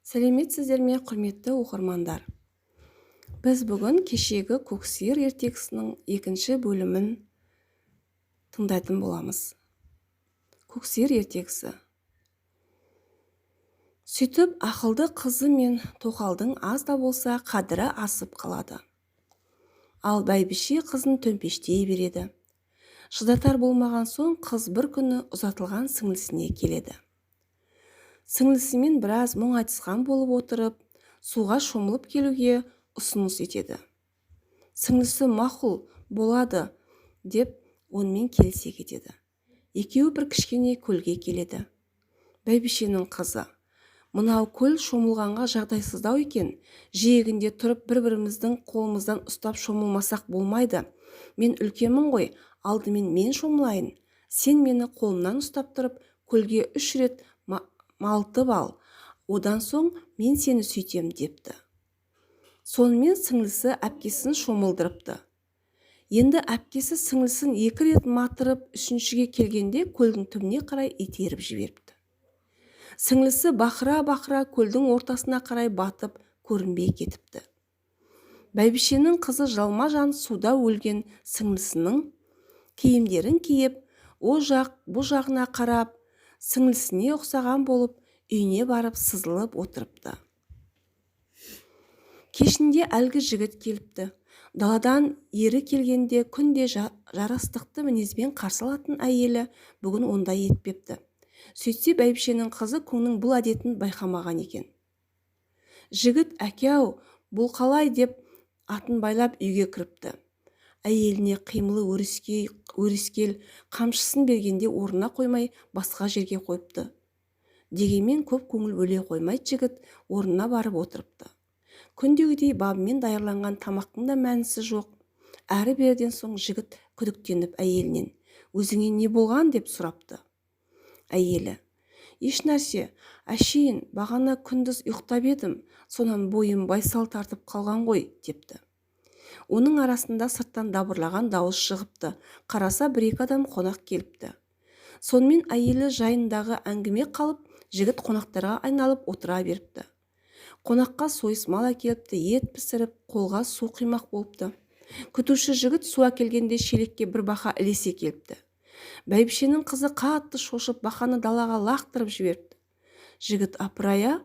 Сәлеметсіздер ме, құрметті оқырмандар? Біз бүгін кешегі көксиыр ертегісінің екінші бөлімін тыңдайтын боламыз. Көксиыр ертегісі. Сөйтіп, ақылды қызы мен тоқалдың аз да болса қадірі асып қалады. Ал бәйбіше қызын төмпештей береді. Шыдатар болмаған соң қыз бір күні ұзатылған сіңлісіне келеді. Сіңлісімен біраз мұң айтысқан болып отырып, суға шомылып келуге ұсыныс етеді. Сіңлісі мақұл болады деп онымен келісе кетеді. Екеуі бір кішкене көлге келеді. Бәйбішенің қызы: "Мынау көл шомылғанға жағдайсыздау екен. Жиегінде тұрып бір-біріміздің қолымыздан ұстап шомылмасақ болмайды. Мен үлкенмін ғой, алдымен мен шомылайын. Сен мені қолымнан ұстап тұрып, көлге 3 рет малтып ал. Одан соң мен сені сөйтем" депті. Сонымен сіңлісі әпкесін шомылдырыпты. Енді әпкесі сіңлісін 2 рет матырып, 3-шіге келгенде көлдің түбіне қарай итеріп жіберіпті. Сіңлісі бақыра-бақыра көлдің ортасына қарай батып көрінбей кетіпті. Бәйбішенің қызы жалма-жан суда өлген сіңлісінің киімдерін киіп, о жақ бұл жағына қарап, сіңлісіне ұқсаған болып, үйіне барып сызылып отырыпты. Кешінде әлгі жігіт келіпті. Даладан ері келгенде күнде жарастықты мінезбен қарсы алатын әйелі бүгін ондай етпепті. Сөйтсе бәйбішенің қызы күннің бұл әдетін байқамаған екен. Жігіт: "Әке-ау, бұл қалай?" деп атын байлап үйге кіріпті. Әйеліне қимылы өрескел қамшысын бергенде орнына қоймай басқа жерге қойыпты. Дегенмен көп көңіл бөле қоймай жігіт орнына барып отырыпты. Күндегідей бабымен даярланған тамақтың да мәнісі жоқ. Әрі-берден соң жігіт күдіктеніп әйелінен: "Өзіңе не болған?" деп сұрапты. Әйелі: "Ешнәрсе, әшейін бағана күндіз ұйықтап едім, сонан бойым байсал тартып қалған ғой" депті. Оның арасында сырттан дабырлаған дауыс шығыпты. Қараса, 1-2 адам қонақ келіпті. Сонымен әйелі жайындағы әңгіме қалып, жігіт қонақтарға айналып отыра беріпті. Қонаққа сойыс мал әкеліпті, ет пісіріп, қолға су құймақ болыпты. Күтуші жігіт су әкелгенде шелекке бір бақа ілесе келіпті. Бәйбішенің қызы қатты шошып бақаны далаға лақтырып жіберіпті. Жігіт: "Апырай,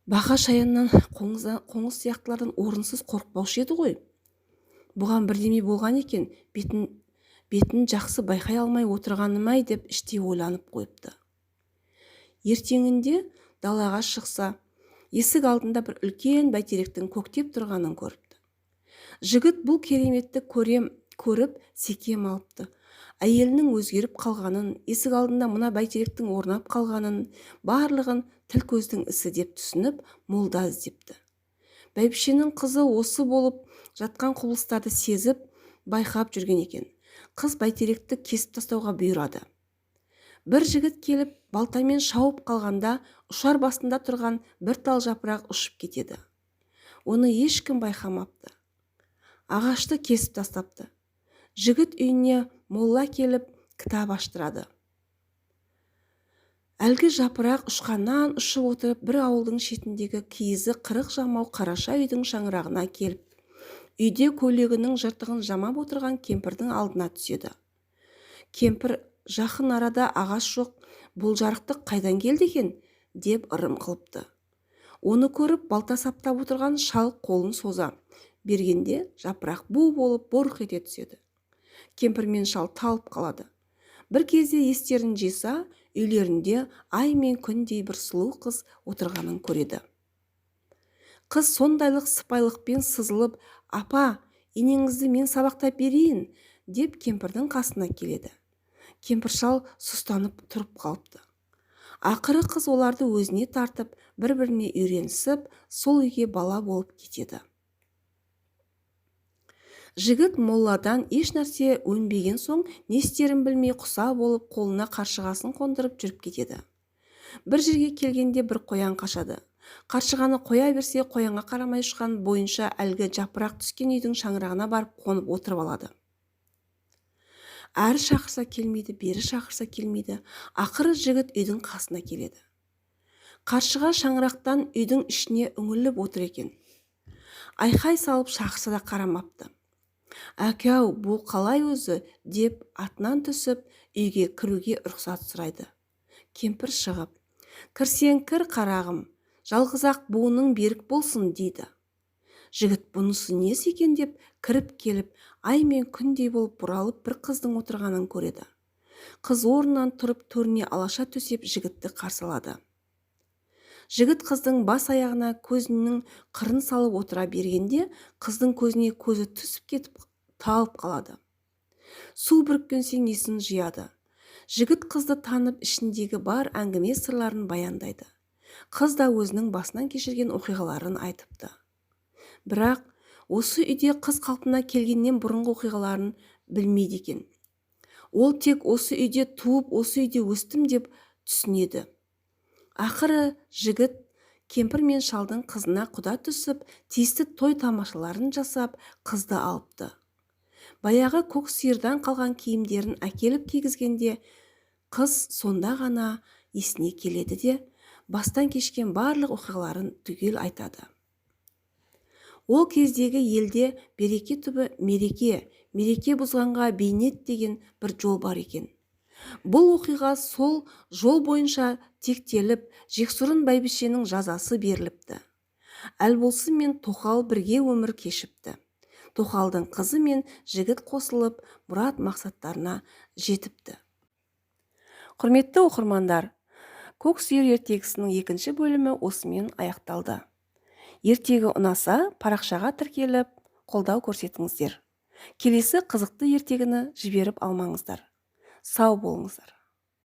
бақа шаяннан, қоңыз сияқтылардан орынсыз қорықпаушы еді ғой. Бұған бірдеме болған екен, бетін жақсы байқай алмай отырғаным-ай" деп іштей ойланып қойыпты. Ертеңінде далаға шықса, есік алдында бір үлкен бәйтеректің көктеп тұрғанын көріпті. Жігіт бұл кереметті көріп секем алыпты. Әйелінің өзгеріп қалғанын, есік алдында мына бәйтеректің орнап қалғанын, барлығын тіл көздің ісі деп түсініп, молда іздепті. Бәйбішенің қызы осы болып жатқан құбылыстарды сезіп, байқап жүрген екен. Қыз бәйтеректі кесіп тастауға бұйырады. Бір жігіт келіп, балтамен шауып қалғанда, ұшар басында тұрған бір тал жапырақ ұшып кетеді. Оны ешкім байқамапты. Ағашты кесіп тастапты. Жігіт үйіне молла келіп, кітап аштырады. Әлгі жапырақ ұшқаннан ұшып отырып, бір ауылдың шетіндегі киізі 40 жамау қараша үйдің шаңырағына келіп, үйде көйлегінің жыртығын жамап отырған кемпірдің алдына түседі. Кемпір: "Жақын арада ағаш жоқ, бұл жарықтық қайдан келді екен?" деп ырым қылыпты. Оны көріп, балта саптап отырған шал қолын соза бергенде жапырақ бу болып бұрқ ете түседі. Кемпір мен шал талып қалады. Бір кезде естерін жиса, үйлерінде ай мен күндей бір сұлу қыз отырғанын көреді. Қыз сондайлық сыпайылықпен сызылып: "Апа, енеңізді мен сабақтап берейін" деп кемпірдің қасына келеді. Кемпір шал сұстанып тұрып қалыпты. Ақыры қыз оларды өзіне тартып, бір-біріне үйренісіп, сол үйге бала болып кетеді. Жігіт молладан еш нәрсе өнбеген соң, не істерін білмей құса болып, қолына қаршығасын қондырып жүріп кетеді. Бір жерге келгенде бір қоян қашады. Қаршығаны қоя берсе, қоянға қарамай ұшқан бойынша әлгі жапырақ түскен үйдің шаңырағына барып қонып отырып алады. Әрі шақырса келмейді, бері шақырса келмейді. Ақыры жігіт үйдің қасына келеді. Қаршыға шаңырақтан үйдің ішіне үңіліп отыр екен. Айқай салып шақырса да қарамапты. «Әке-ау, бұл қалай өзі?» деп атынан түсіп үйге кіруге рұқсат сұрайды. Кемпір шығып, «Кірсең кір, қарағым, жалғыз-ақ буының берік болсын» дейді. Жігіт бұнысы несі екен деп кіріп келіп, ай мен күндей болып бұралып бір қыздың отырғанын көреді. Қыз орнынан тұрып төріне алаша төсеп жігітті қарсы алады. Жігіт қыздың бас аяғына көзінің қырын салып отыра бергенде, қыздың көзіне көзі түсіп кетіп талып қалады. Су бүріккенсең есін жияды. Жігіт қызды танып ішіндегі бар әңгіме сырларын баяндайды. Қыз да өзінің басынан кешірген оқиғаларын айтыпты. Бірақ осы үйде қыз қалпына келгеннен бұрынғы оқиғаларын білмейді екен. Ол тек осы үйде туып, осы үйде өстім деп түсінеді. Ақыры жігіт кемпір мен шалдың қызына құда түсіп, тиісті той тамашаларын жасап, қызды алыпты. Баяғы көк сиырдан қалған киімдерін әкеліп кигізгенде, қыз сонда ғана есіне келеді де, бастан кешкен барлық оқиғаларын түгел айтады. Ол кездегі елде береке түбі мереке, мереке бұзғанға бейнет деген бір жол бар екен. Бұл оқиға сол жол бойынша тектеліп, Жексұрын бәйбішенің жазасы беріліпті. Әлболсын мен Тоқал бірге өмір кешіпті. Тоқалдың қызы мен жігіт қосылып, мұрат мақсаттарына жетіпті. Құрметті оқырмандар, Көк сиыр ертегісінің 2-ші бөлімі осымен аяқталды. Ертегі ұнаса, парақшаға тіркеліп, қолдау көрсетіңіздер. Келесі қызықты ертегіні жіберіп алмаңыздар. Сау болыңыздар.